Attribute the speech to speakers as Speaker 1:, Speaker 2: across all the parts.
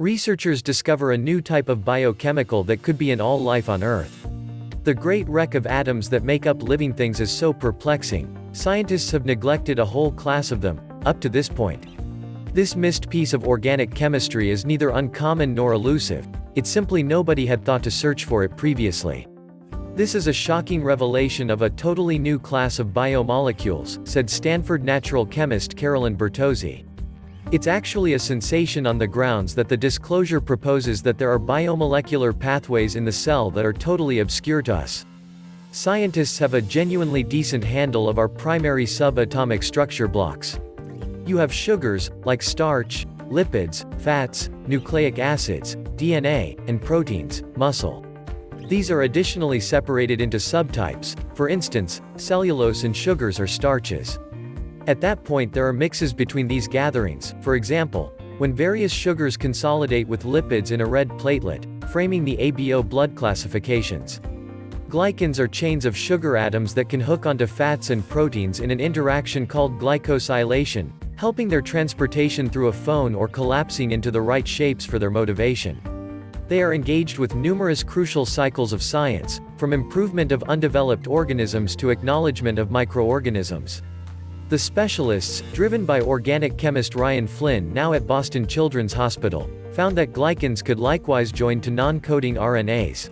Speaker 1: Researchers discover a new type of biochemical that could be in all life on Earth. The great wreck of atoms that make up living things is so perplexing, scientists have neglected a whole class of them, up to this point. This missed piece of organic chemistry is neither uncommon nor elusive, it's simply nobody had thought to search for it previously. This is a shocking revelation of a totally new class of biomolecules, said Stanford natural chemist Carolyn Bertozzi. It's actually a sensation on the grounds that the disclosure proposes that there are biomolecular pathways in the cell that are totally obscure to us. Scientists have a genuinely decent handle of our primary subatomic structure blocks. You have sugars, like starch, lipids, fats, nucleic acids, DNA, and proteins, muscle. These are additionally separated into subtypes, for instance, cellulose and sugars are starches. At that point there are mixes between these gatherings, for example, when various sugars consolidate with lipids in a red platelet, framing the ABO blood classifications. Glycans are chains of sugar atoms that can hook onto fats and proteins in an interaction called glycosylation, helping their transportation through a phone or collapsing into the right shapes for their motivation. They are engaged with numerous crucial cycles of science, from improvement of undeveloped organisms to acknowledgement of microorganisms. The specialists, driven by organic chemist Ryan Flynn now at Boston Children's Hospital, found that glycans could likewise join to non-coding RNAs.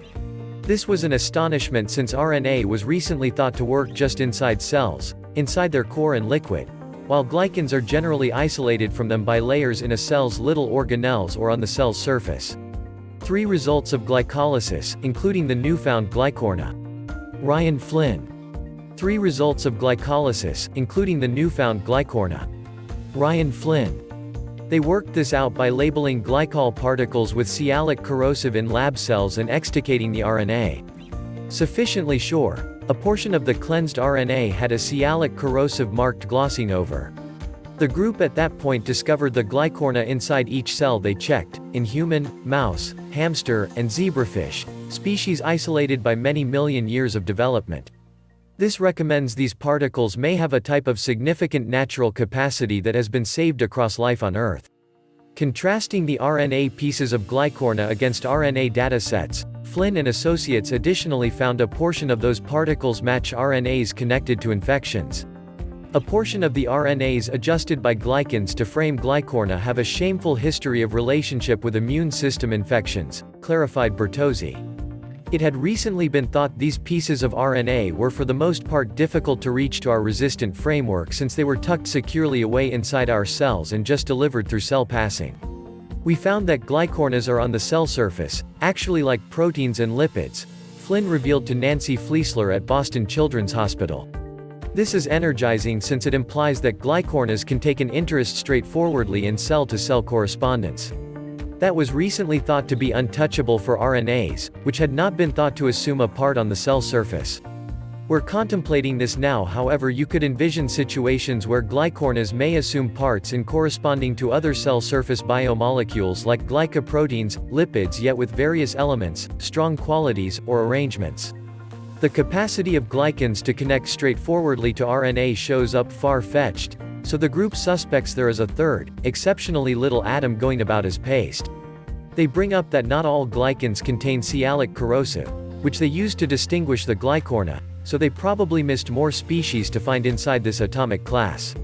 Speaker 1: This was an astonishment since RNA was recently thought to work just inside cells, inside their core and liquid, while glycans are generally isolated from them by layers in a cell's little organelles or on the cell's surface. 3 results of glycolysis, including the newfound glycorna. Ryan Flynn. 3 results of glycolysis, including the newfound glycorna. Ryan Flynn. They worked this out by labeling glycol particles with sialic corrosive in lab cells and extricating the RNA. Sufficiently sure, a portion of the cleansed RNA had a sialic corrosive marked glossing over. The group at that point discovered the glycorna inside each cell they checked, in human, mouse, hamster, and zebrafish, species isolated by many million years of development. This recommends these particles may have a type of significant natural capacity that has been saved across life on Earth. Contrasting the RNA pieces of glycorna against RNA datasets, Flynn and associates additionally found a portion of those particles match RNAs connected to infections. A portion of the RNAs adjusted by glycans to frame glycorna have a shameful history of relationship with immune system infections, clarified Bertozzi. It had recently been thought these pieces of RNA were for the most part difficult to reach to our resistant framework since they were tucked securely away inside our cells and just delivered through cell passing. We found that glycornas are on the cell surface, actually like proteins and lipids, Flynn revealed to Nancy Fleisler at Boston Children's Hospital. This is energizing since it implies that glycornas can take an interest straightforwardly in cell-to-cell correspondence. That was recently thought to be untouchable for RNAs, which had not been thought to assume a part on the cell surface. We're contemplating this now. However, you could envision situations where glycornas may assume parts in corresponding to other cell surface biomolecules like glycoproteins, lipids, yet with various elements, strong qualities, or arrangements. The capacity of glycans to connect straightforwardly to RNA shows up far-fetched, so the group suspects there is a third, exceptionally little atom going about as paste. They bring up that not all glycans contain sialic corrosive, which they use to distinguish the glycorna, so they probably missed more species to find inside this atomic class.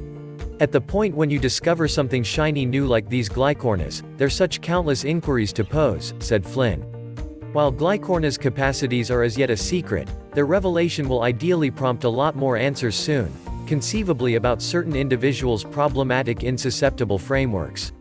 Speaker 1: At the point when you discover something shiny new like these glycornas, there's such countless inquiries to pose, said Flynn. While glycornas' capacities are as yet a secret, their revelation will ideally prompt a lot more answers soon, conceivably about certain individuals' problematic insusceptible frameworks.